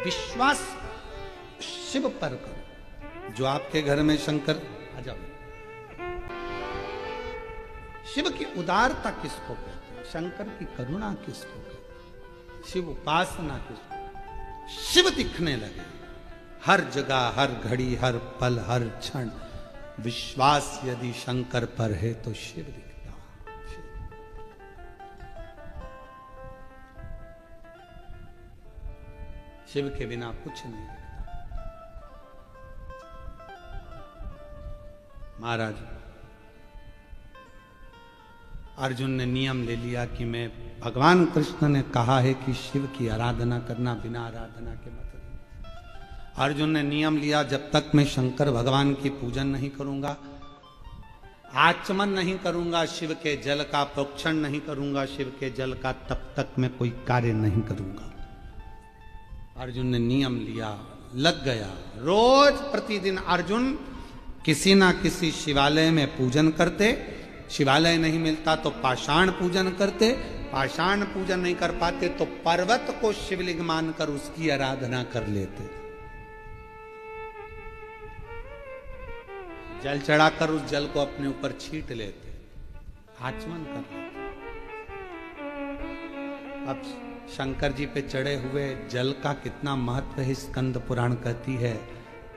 विश्वास शिव पर करो। जो आपके घर में शंकर, आ जाओ, शिव की उदारता किसको कहते हैं, शंकर की करुणा किसको कहते हैं, शिव उपासना किसको, शिव दिखने लगे हर जगह, हर घड़ी, हर पल, हर क्षण। विश्वास यदि शंकर पर है तो शिव दिखता। शिव के बिना कुछ नहीं दिखता। महाराज अर्जुन ने नियम ले लिया कि मैं, भगवान कृष्ण ने कहा है कि शिव की आराधना करना बिना आराधना के मत। अर्जुन ने नियम लिया, जब तक मैं शंकर भगवान की पूजन नहीं करूंगा, आचमन नहीं करूंगा, शिव के जल का प्रोक्षण नहीं करूंगा, शिव के जल का, तब तक मैं कोई कार्य नहीं करूंगा। अर्जुन ने नियम लिया, लग गया। रोज प्रतिदिन अर्जुन किसी ना किसी शिवालय में पूजन करते। शिवालय नहीं मिलता तो पाषाण पूजन करते। पाषाण पूजन नहीं कर पाते तो पर्वत को शिवलिंग मानकर उसकी आराधना कर लेते। जल चढ़ाकर उस जल को अपने ऊपर छीट लेते, आचमन कर लेते। अब शंकर जी पे चढ़े हुए जल का कितना महत्व है, स्कंद पुराण कहती है।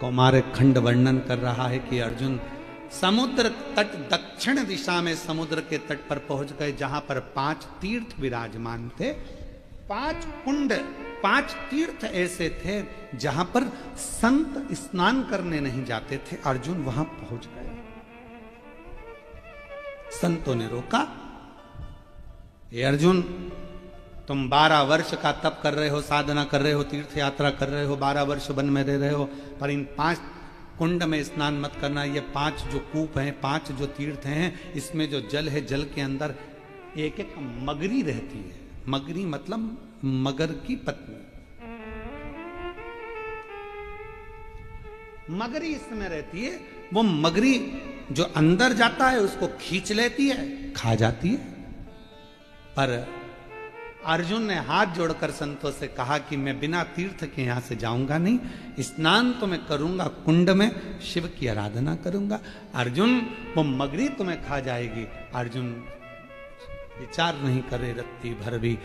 कौमार खंड वर्णन कर रहा है कि अर्जुन समुद्र तट, दक्षिण दिशा में समुद्र के तट पर पहुंच गए, जहां पर 5 तीर्थ विराजमान थे। 5 कुंड, 5 तीर्थ ऐसे थे जहां पर संत स्नान करने नहीं जाते थे। अर्जुन वहां पहुंच गए। संतों ने रोका, ये अर्जुन, तुम 12 वर्ष का तप कर रहे हो, साधना कर रहे हो, तीर्थ यात्रा कर रहे हो, 12 वर्ष वन में रह रहे हो, पर इन 5 कुंड में स्नान मत करना। ये 5 जो कूप हैं, 5 जो तीर्थ हैं, इसमें जो जल है, जल के अंदर एक एक मगरी रहती है। मगरी मतलब मगर की पत्नी। मगरी इसमें रहती है। वो मगरी जो अंदर जाता है उसको खींच लेती है, खा जाती है। पर अर्जुन ने हाथ जोड़कर संतों से कहा कि मैं बिना तीर्थ के यहां से जाऊंगा नहीं, स्नान तो मैं करूंगा, कुंड में शिव की आराधना करूंगा। अर्जुन, वो मगरी तुम्हें खा जाएगी। अर्जुन विचार नहीं करे रत्ती भर भी।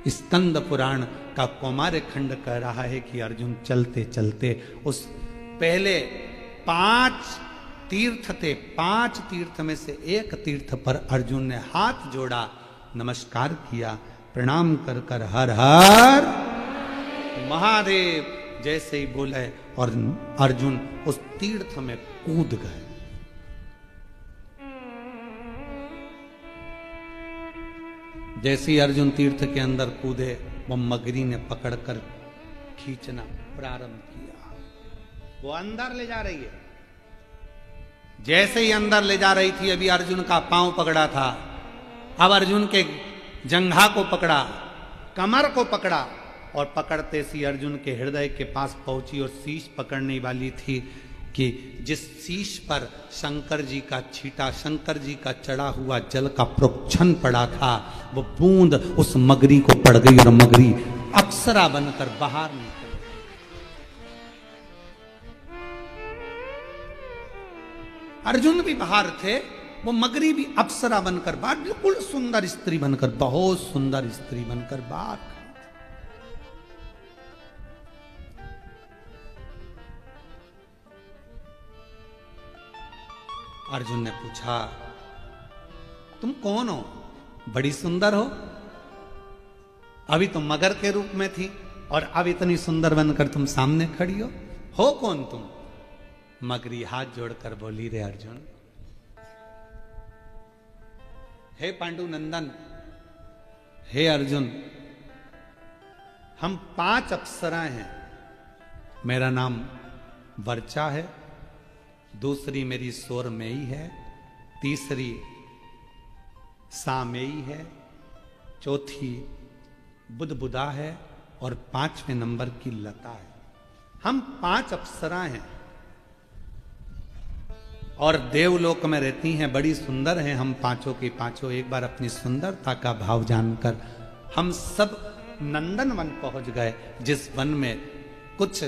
स्कंद पुराण का कौमार खंड कह रहा है कि अर्जुन चलते चलते उस पहले 5 तीर्थ थे, 5 तीर्थ में से एक तीर्थ पर अर्जुन ने हाथ जोड़ा, नमस्कार किया, प्रणाम कर कर हर हर महादेव जैसे ही बोले और अर्जुन उस तीर्थ में कूद गए। जैसे ही अर्जुन तीर्थ के अंदर कूदे, वो मगरी ने पकड़कर खींचना प्रारंभ किया। वो अंदर ले जा रही है। जैसे ही अंदर ले जा रही थी, अभी अर्जुन का पांव पकड़ा था, अब अर्जुन के जंघा को पकड़ा, कमर को पकड़ा, और पकड़ते सी अर्जुन के हृदय के पास पहुंची और शीश पकड़ने वाली थी कि जिस शीश पर शंकर जी का छीटा, शंकर जी का चढ़ा हुआ जल का प्रोक्षण पड़ा था, वो बूंद उस मगरी को पड़ गई और मगरी अप्सरा बनकर बाहर निकल गई। अर्जुन भी बाहर थे, वो मगरी भी अप्सरा बनकर बाहर, बिल्कुल सुंदर स्त्री बनकर, बहुत सुंदर स्त्री बनकर बाहर। अर्जुन ने पूछा, तुम कौन हो? बड़ी सुंदर हो। अभी तुम मगर के रूप में थी और अब इतनी सुंदर बनकर तुम सामने खड़ी हो कौन तुम? मगरी हाथ जोड़कर बोली, रे अर्जुन, हे पांडु नंदन, हे अर्जुन, हम 5 अप्सराएं हैं। मेरा नाम वर्चा है, दूसरी मेरी सोरमेई है, तीसरी सामेई है, चौथी बुदबुदा है और 5वें नंबर की लता है। हम 5 अप्सराएं हैं और देवलोक में रहती हैं, बड़ी सुंदर हैं हम पांचों की पांचों। एक बार अपनी सुंदरता का भाव जानकर हम सब नंदन वन पहुंच गए, जिस वन में कुछ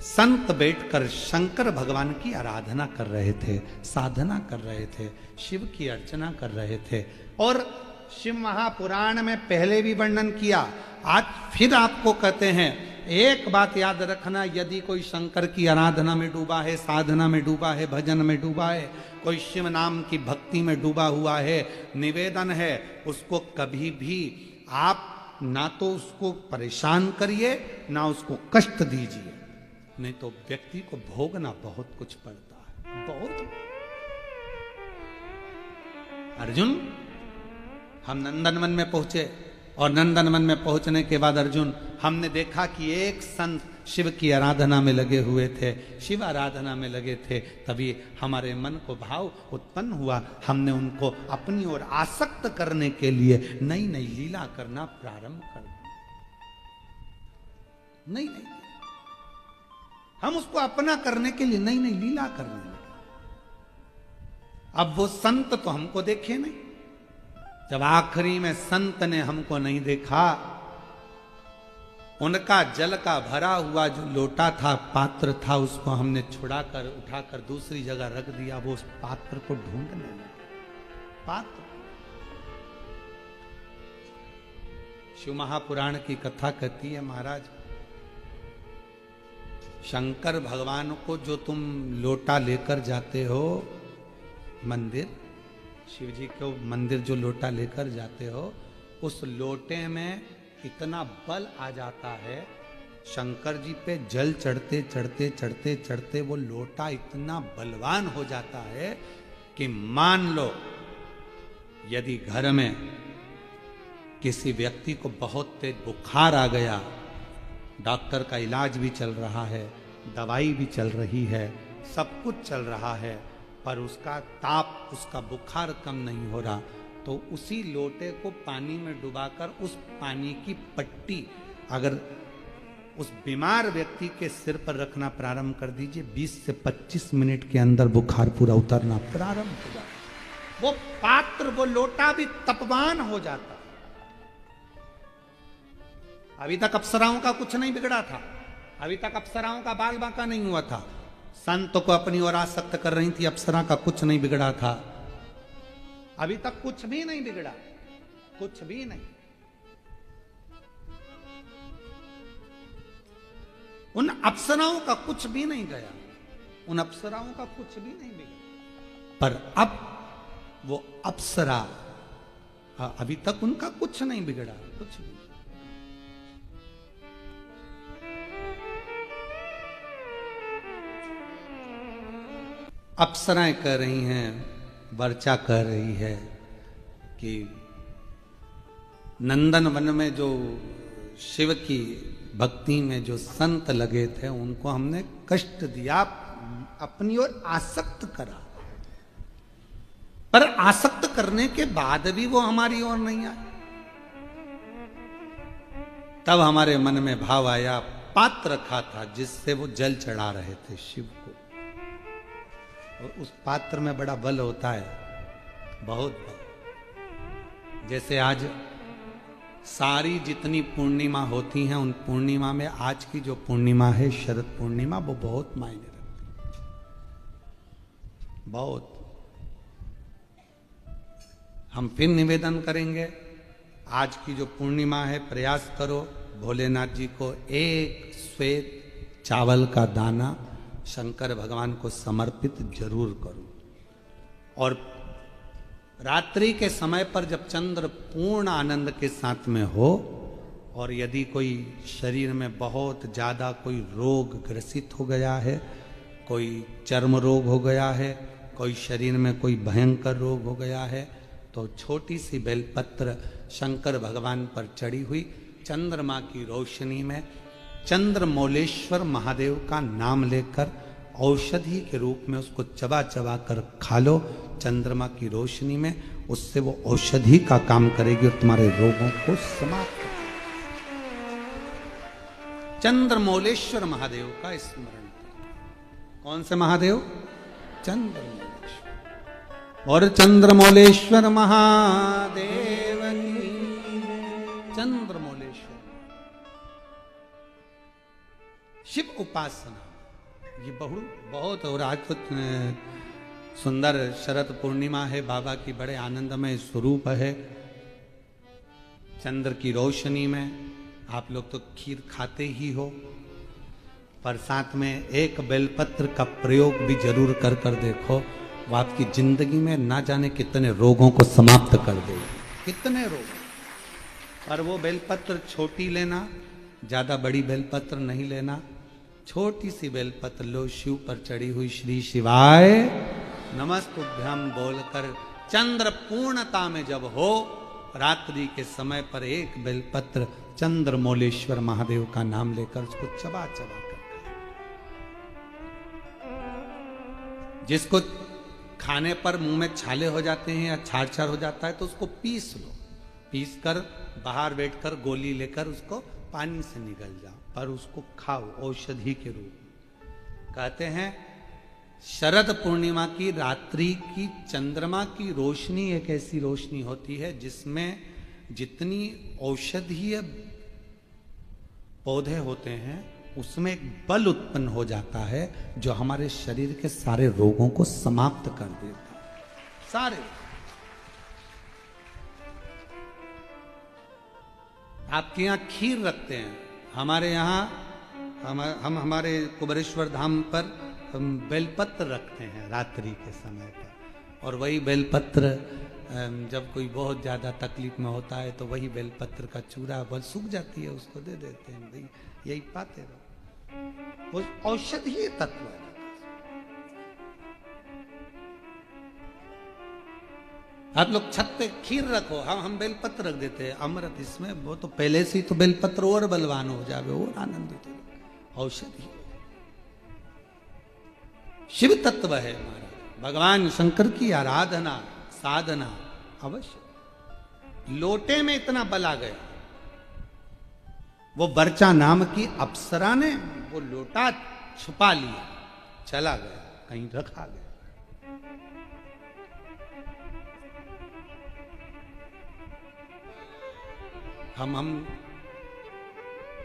संत बैठकर शंकर भगवान की आराधना कर रहे थे, साधना कर रहे थे, शिव की अर्चना कर रहे थे। और शिव महापुराण में पहले भी वर्णन किया, आज फिर आपको कहते हैं। एक बात याद रखना, यदि कोई शंकर की आराधना में डूबा है, साधना में डूबा है, भजन में डूबा है, कोई शिव नाम की भक्ति में डूबा हुआ है, निवेदन है, उसको कभी भी आप ना तो उसको परेशान करिए ना उसको कष्ट दीजिए, नहीं तो व्यक्ति को भोगना बहुत कुछ पड़ता है, बहुत। अर्जुन, हम नंदनवन में पहुंचे और नंदनवन में पहुंचने के बाद अर्जुन, हमने देखा कि एक संत शिव की आराधना में लगे हुए थे, शिव आराधना में लगे थे। तभी हमारे मन को भाव उत्पन्न हुआ, हमने उनको अपनी ओर आसक्त करने के लिए नई नई लीला करना प्रारंभ कर दिया। नई नई हम उसको अपना करने के लिए नई नई लीला करने लगे। अब वो संत तो हमको देखे नहीं, जब आखिरी में संत ने हमको नहीं देखा, उनका जल का भरा हुआ जो लोटा था, पात्र था, उसको हमने छुड़ाकर उठाकर दूसरी जगह रख दिया। वो उस पात्र को ढूंढने लगे। पात्र, शिव महापुराण की कथा कहती है, महाराज शंकर भगवान को जो तुम लोटा लेकर जाते हो मंदिर, शिव जी को मंदिर जो लोटा लेकर जाते हो, उस लोटे में इतना बल आ जाता है, शंकर जी पे जल चढ़ते चढ़ते चढ़ते चढ़ते वो लोटा इतना बलवान हो जाता है कि मान लो यदि घर में किसी व्यक्ति को बहुत तेज बुखार आ गया, डॉक्टर का इलाज भी चल रहा है, दवाई भी चल रही है, सब कुछ चल रहा है, पर उसका ताप, उसका बुखार कम नहीं हो रहा, तो उसी लोटे को पानी में डुबाकर उस पानी की पट्टी अगर उस बीमार व्यक्ति के सिर पर रखना प्रारंभ कर दीजिए, 20 से 25 मिनट के अंदर बुखार पूरा उतरना प्रारंभ हो जाता। वो पात्र, वो लोटा भी तपवान हो जाता। अभी तक अप्सराओं का कुछ नहीं बिगड़ा था, अभी तक अप्सराओं का बाल बांका नहीं हुआ था, संत को अपनी ओर आसक्त कर रही थी, अप्सरा का कुछ नहीं बिगड़ा था, अभी तक कुछ भी नहीं बिगड़ा, कुछ भी नहीं। उन अप्सराओं का कुछ भी नहीं गया, उन अप्सराओं का कुछ भी नहीं बिगड़ा, पर अब वो अप्सरा, अभी तक उनका कुछ नहीं बिगड़ा, कुछ भी। अप्सराएं कह रही हैं, वर्चा कह रही है कि नंदन वन में जो शिव की भक्ति में जो संत लगे थे, उनको हमने कष्ट दिया, अपनी ओर आसक्त करा, पर आसक्त करने के बाद भी वो हमारी ओर नहीं आए। तब हमारे मन में भाव आया, पात्र रखा था जिससे वो जल चढ़ा रहे थे शिव को, और उस पात्र में बड़ा बल होता है, बहुत बल। जैसे आज सारी जितनी पूर्णिमा होती हैं, उन पूर्णिमा में आज की जो पूर्णिमा है, शरद पूर्णिमा, वो बहुत मायने रखती है, बहुत। हम फिर निवेदन करेंगे, आज की जो पूर्णिमा है, प्रयास करो भोलेनाथ जी को एक श्वेत चावल का दाना शंकर भगवान को समर्पित जरूर करो। और रात्रि के समय पर जब चंद्र पूर्ण आनंद के साथ में हो, और यदि कोई शरीर में बहुत ज़्यादा कोई रोग ग्रसित हो गया है, कोई चर्म रोग हो गया है, कोई शरीर में कोई भयंकर रोग हो गया है, तो छोटी सी बेलपत्र शंकर भगवान पर चढ़ी हुई चंद्रमा की रोशनी में चंद्रमौलेश्वर महादेव का नाम लेकर औषधि के रूप में उसको चबा चबा कर खा लो चंद्रमा की रोशनी में, उससे वो औषधि का काम करेगी और तुम्हारे रोगों को समाप्त करेगी। चंद्रमौलेश्वर महादेव का स्मरण करें। कौन से महादेव? चंद्रमौलेश्वर। और चंद्रमौलेश्वर महादेव की, चंद्रमौलेश्वर शिव उपासना ये बहुत और आज तो सुंदर शरद पूर्णिमा है, बाबा की बड़े आनंदमय स्वरूप है। चंद्र की रोशनी में आप लोग तो खीर खाते ही हो, पर साथ में एक बेलपत्र का प्रयोग भी जरूर कर देखो, वो आपकी जिंदगी में ना जाने कितने रोगों को समाप्त कर देगी, कितने रोग। पर वो बेलपत्र छोटी लेना, ज्यादा बड़ी बेलपत्र नहीं लेना, छोटी सी बेलपत्र लो, शिव पर चढ़ी हुई श्री शिवाय नमस्तुभ्यम बोलकर चंद्र पूर्णता में जब हो, रात्रि के समय पर एक बेलपत्र चंद्रमौलेश्वर महादेव का नाम लेकर उसको चबा चबा कर, जिसको खाने पर मुंह में छाले हो जाते हैं या छार छार हो जाता है तो उसको पीस लो, पीस कर बाहर बैठकर गोली लेकर उसको पानी से निगल जाओ, पर उसको खाओ औषधि के रूप में। कहते हैं शरद पूर्णिमा की रात्रि की चंद्रमा की रोशनी एक ऐसी रोशनी होती है जिसमें जितनी औषधीय पौधे होते हैं उसमें एक बल उत्पन्न हो जाता है जो हमारे शरीर के सारे रोगों को समाप्त कर देता है। सारे आपके यहाँ खीर रखते हैं, हमारे यहाँ हम हमारे कुबेरेश्वर धाम पर हम बेलपत्र रखते हैं रात्रि के समय पर, और वही बेलपत्र जब कोई बहुत ज़्यादा तकलीफ में होता है तो वही बेलपत्र का चूरा बल सूख जाती है उसको दे देते हैं, भाई यही पाते रहो, वो औषधीय तत्व है। आप लोग छत पे खीर रखो, हम बेलपत्र रख देते हैं अमृत इसमें, वो तो पहले से ही तो बेलपत्र और बलवान हो जावे और आनंदित हो, औषधि शिव तत्व है हमारा। भगवान शंकर की आराधना साधना अवश्य। लोटे में इतना बल आ गया, वो बर्चा नाम की अप्सरा ने वो लोटा छुपा लिया, चला गया कहीं रखा गया। हम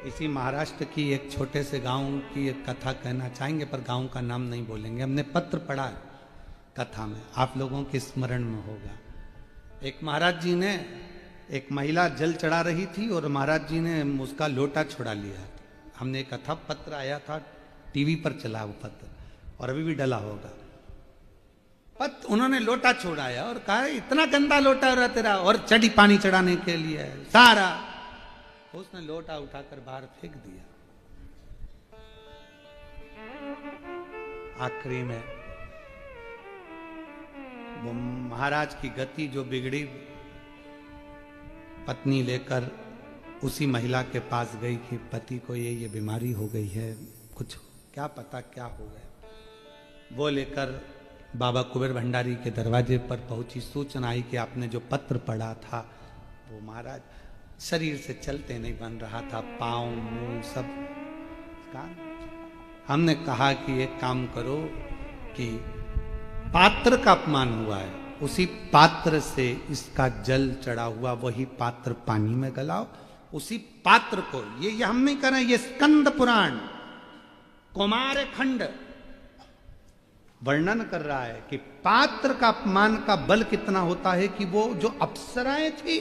इसी महाराष्ट्र की एक छोटे से गांव की एक कथा कहना चाहेंगे, पर गांव का नाम नहीं बोलेंगे। हमने पत्र पढ़ा है कथा में, आप लोगों के स्मरण में होगा। एक महाराज जी ने, एक महिला जल चढ़ा रही थी और महाराज जी ने उसका लोटा छुड़ा लिया। हमने कथा पत्र आया था, टीवी पर चला वो पत्र और अभी भी डला होगा। उन्होंने लोटा छोड़ाया और कहा इतना गंदा लोटा रहा तेरा, और चढ़ी पानी चढ़ाने के लिए सारा, उसने लोटा उठाकर बाहर फेंक दिया। आखिरी में वो महाराज की गति जो बिगड़ी, पत्नी लेकर उसी महिला के पास गई कि पति को ये बीमारी हो गई है, कुछ क्या पता क्या हो गया। वो लेकर बाबा कुबेर भंडारी के दरवाजे पर पहुंची, सूचना आई कि आपने जो पत्र पढ़ा था वो महाराज शरीर से चलते नहीं बन रहा था, पांव मुंह सब काम। हमने कहा कि एक काम करो कि पात्र का अपमान हुआ है, उसी पात्र से इसका जल चढ़ा हुआ वही पात्र पानी में गलाओ, उसी पात्र को, ये हम नहीं कर रहे, ये स्कंद पुराण कुमार खंड वर्णन कर रहा है कि पात्र का अपमान का बल कितना होता है कि वो जो अप्सराएं थी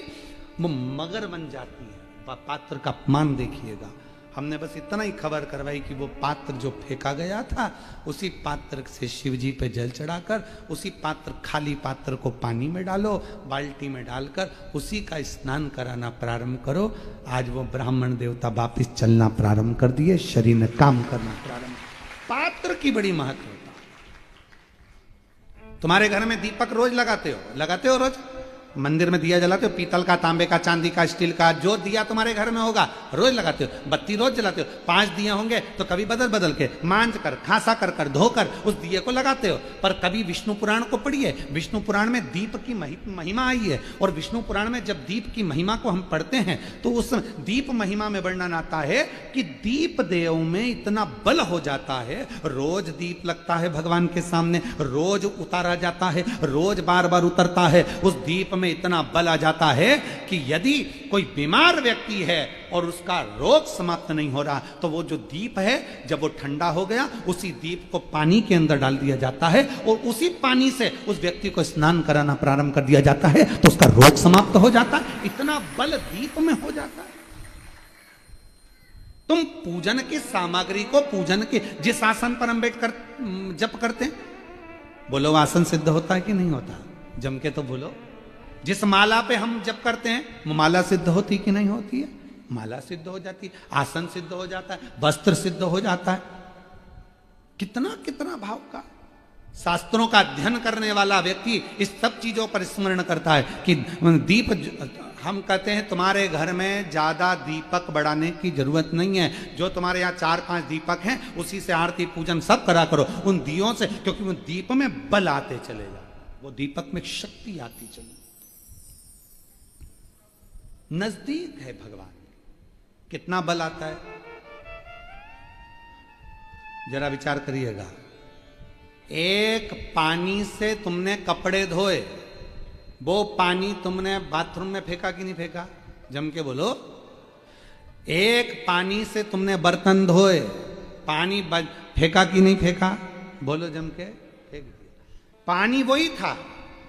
वो मगर बन जाती है। पात्र का अपमान देखिएगा। हमने बस इतना ही खबर करवाई कि वो पात्र जो फेंका गया था, उसी पात्र से शिव जी पे जल चढ़ाकर उसी पात्र, खाली पात्र को पानी में डालो, बाल्टी में डालकर उसी का स्नान कराना प्रारंभ करो। आज वो ब्राह्मण देवता वापिस चलना प्रारंभ कर दिए, शरीर में काम करना प्रारंभ। पात्र की बड़ी महत्व। तुम्हारे घर में दीपक रोज लगाते हो रोज? मंदिर में दिया जलाते हो, पीतल का, तांबे का, चांदी का, स्टील का, जो दिया तुम्हारे घर में होगा रोज लगाते हो। बत्ती रोज जलाते हो, 5 दिए होंगे तो कभी बदल बदल के मांझ कर, खासा कर धोकर उस दिए को लगाते हो। पर कभी विष्णु पुराण को पढ़िए, विष्णु पुराण में दीप की महिमा आई है, और विष्णु पुराण में जब दीप की महिमा को हम पढ़ते हैं तो उस दीप महिमा में वर्णन आता है कि दीप देव में इतना बल हो जाता है, रोज दीप लगता है भगवान के सामने, रोज उतारा जाता है, रोज बार बार उतरता है, उस दीप में में इतना बल आ जाता है कि यदि कोई बीमार व्यक्ति है और उसका रोग समाप्त नहीं हो रहा, तो वो जो दीप है जब वो ठंडा हो गया, उसी दीप को पानी के अंदर डाल दिया जाता है और उसी पानी से उस व्यक्ति को स्नान कराना प्रारंभ कर दिया जाता है, तो उसका रोग समाप्त हो जाता है। इतना बल दीप में हो जाता है। तुम पूजन की सामग्री को, पूजन के जिस आसन पर हम बैठ कर जप करते हैं, बोलो आसन सिद्ध होता है कि नहीं होता? जम के तो बोलो। जिस माला पे हम जप करते हैं, वो माला सिद्ध होती कि नहीं होती है? माला सिद्ध हो जाती है, आसन सिद्ध हो जाता है, वस्त्र सिद्ध हो जाता है। कितना कितना भाव का। शास्त्रों का अध्ययन करने वाला व्यक्ति इस सब चीजों पर स्मरण करता है कि दीप, हम कहते हैं तुम्हारे घर में ज्यादा दीपक बढ़ाने की जरूरत नहीं है। जो तुम्हारे यहाँ 4-5 दीपक हैं, उसी से आरती पूजन सब करा करो, उन दियों से, क्योंकि वो दीप में बल आते चलेगा, वो दीपक में शक्ति आती चलेगी। नजदीक है भगवान, कितना बल आता है जरा विचार करिएगा। एक पानी से तुमने कपड़े धोए, वो पानी तुमने बाथरूम में फेंका कि नहीं फेंका? जम के बोलो। एक पानी से तुमने बर्तन धोए, पानी फेंका कि नहीं फेंका? बोलो जम के। फेंक दिया। पानी वही था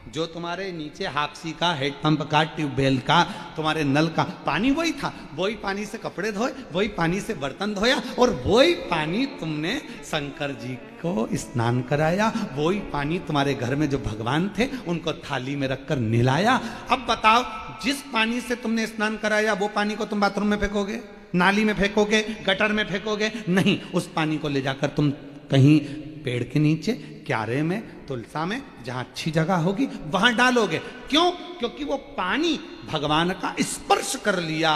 जो तुम्हारे नीचे हापसी का, हेडपंप का, ट्यूबवेल का, तुम्हारे नल का पानी वही था। वही पानी से कपड़े धोए, वही पानी से बर्तन धोया, और वही पानी तुमने शंकर जी को स्नान कराया। वही पानी तुम्हारे घर में जो भगवान थे उनको थाली में रखकर नहलाया। अब बताओ, जिस पानी से तुमने स्नान कराया वो पानी को तुम बाथरूम में फेंकोगे, नाली में फेंकोगे, गटर में फेंकोगे? नहीं, उस पानी को ले जाकर तुम कहीं पेड़ के नीचे, क्यारे में, तुलसा में, जहां अच्छी जगह होगी वहां डालोगे। क्यों? क्योंकि वो पानी भगवान का स्पर्श कर लिया,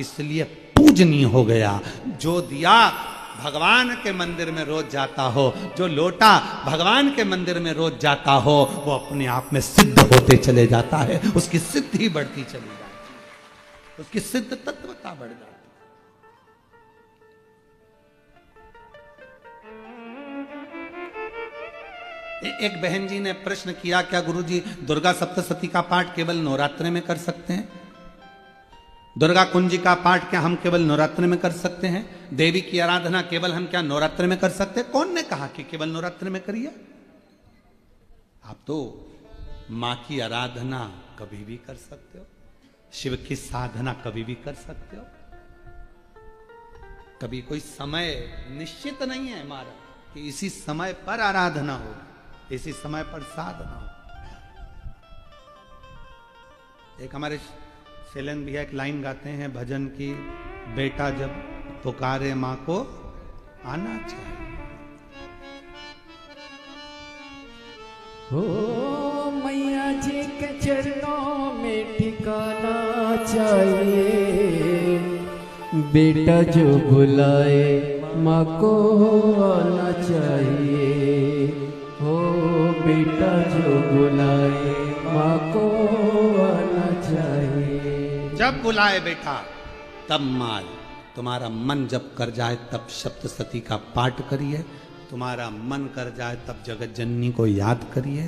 इसलिए पूजनीय हो गया। जो दिया भगवान के मंदिर में रोज जाता हो, जो लोटा भगवान के मंदिर में रोज जाता हो, वो अपने आप में सिद्ध होते चले जाता है, उसकी सिद्धि बढ़ती चली जाती है, उसकी सिद्ध तत्वता बढ़ जाती है। एक बहन जी ने प्रश्न किया, क्या गुरुजी दुर्गा सप्तशती का पाठ केवल नवरात्रि में कर सकते हैं? दुर्गा कुंजी का पाठ क्या हम केवल नवरात्रि में कर सकते हैं? देवी की आराधना केवल हम क्या नवरात्रि में कर सकते हैं? कौन ने कहा कि केवल नवरात्रि में करिए? आप तो मां की आराधना कभी भी कर सकते हो, शिव की साधना कभी भी कर सकते हो। कभी कोई समय निश्चित नहीं है हमारा कि इसी समय पर आराधना हो, इसी समय पर साधना हो। एक हमारे शैलेंद्र भैया एक लाइन गाते हैं भजन की, बेटा जब पुकारे मां को आना चाहिए। हो मैया जी के चरणों में ठिकाना चाहिए, बेटा जो बुलाए माँ को आना चाहिए। हो बेटा जो बुलाए माँ को आना चाहिए। जब बुलाए बेटा तब माल। तुम्हारा मन जब कर जाए तब सप्तशती का पाठ करिए, तुम्हारा मन कर जाए तब जगत जननी को याद करिए,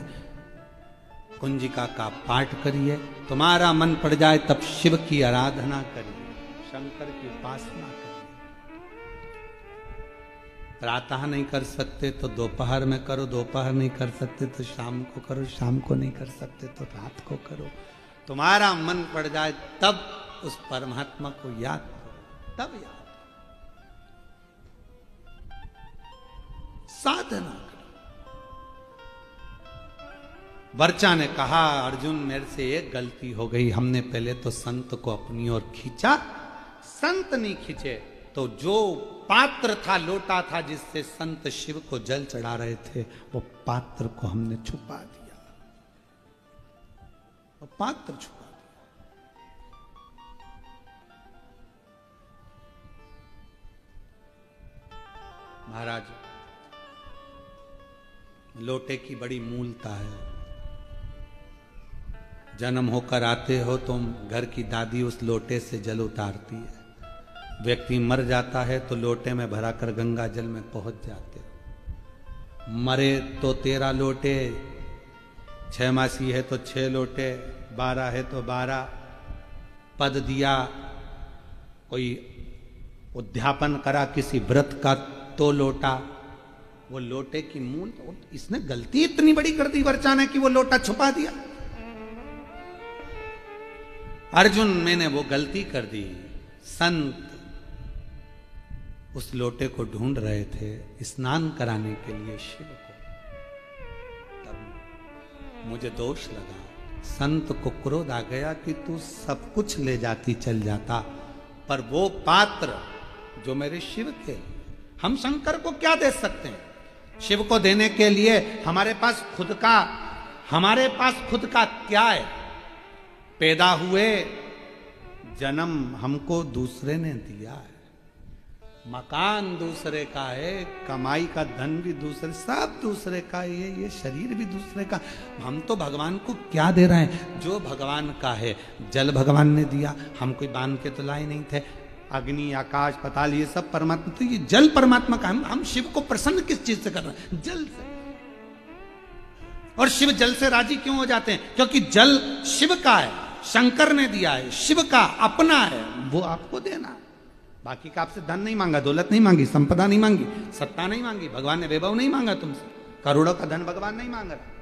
कुंजिका का पाठ करिए, तुम्हारा मन पड़ जाए तब शिव की आराधना करिए, शंकर की उपासना करिए। प्रातः नहीं कर सकते तो दोपहर में करो, दोपहर नहीं कर सकते तो शाम को करो, शाम को नहीं कर सकते तो रात को करो। तुम्हारा मन पड़ जाए तब उस परमात्मा को याद करो, तब याद साधना करो। वर्चा ने कहा, अर्जुन मेरे से एक गलती हो गई, हमने पहले तो संत को अपनी ओर खींचा, संत नहीं खींचे तो जो पात्र था, लोटा था जिससे संत शिव को जल चढ़ा रहे थे, वो पात्र को हमने छुपा दिया, वो पात्र छुपा दिया। महाराज, लोटे की बड़ी मूलता है। जन्म होकर आते हो तुम, घर की दादी उस लोटे से जल उतारती है। व्यक्ति मर जाता है तो लोटे में भराकर गंगा जल में पहुंच जाते हो। मरे तो 13 लोटे, 6 मासी है तो 6 लोटे, 12 है तो 12 पद दिया, कोई उद्यापन करा किसी व्रत का तो लोटा, वो लोटे की मूल, इसने गलती इतनी बड़ी कर दी वर्चा ने कि वो लोटा छुपा दिया। अर्जुन मैंने वो गलती कर दी। संत उस लोटे को ढूंढ रहे थे स्नान कराने के लिए शिव को, तब मुझे दोष लगा। संत को क्रोध आ गया कि तू सब कुछ ले जाती चल जाता, पर वो पात्र जो मेरे शिव के, हम शंकर को क्या दे सकते हैं? शिव को देने के लिए हमारे पास खुद का क्या है? पैदा हुए, जन्म हमको दूसरे ने दिया है, मकान दूसरे का है, कमाई का धन भी दूसरे, सब दूसरे का है, ये शरीर भी दूसरे का। हम तो भगवान को क्या दे रहे हैं? जो भगवान का है। जल भगवान ने दिया, हम कोई बांध के तो लाए नहीं थे। अग्नि, आकाश, पताल, ये सब परमात्मा, तो ये जल परमात्मा का। हम शिव को प्रसन्न किस चीज से कर रहे हैं? जल से। और शिव जल से राजी क्यों हो जाते हैं? क्योंकि जल शिव का है, शंकर ने दिया है, शिव का अपना है, वो आपको देना है। बाकी का आपसे धन नहीं मांगा, दौलत नहीं मांगी, संपदा नहीं मांगी, सत्ता नहीं मांगी, भगवान ने वैभव नहीं मांगा तुमसे, करोड़ों का धन भगवान नहीं मांग रहा।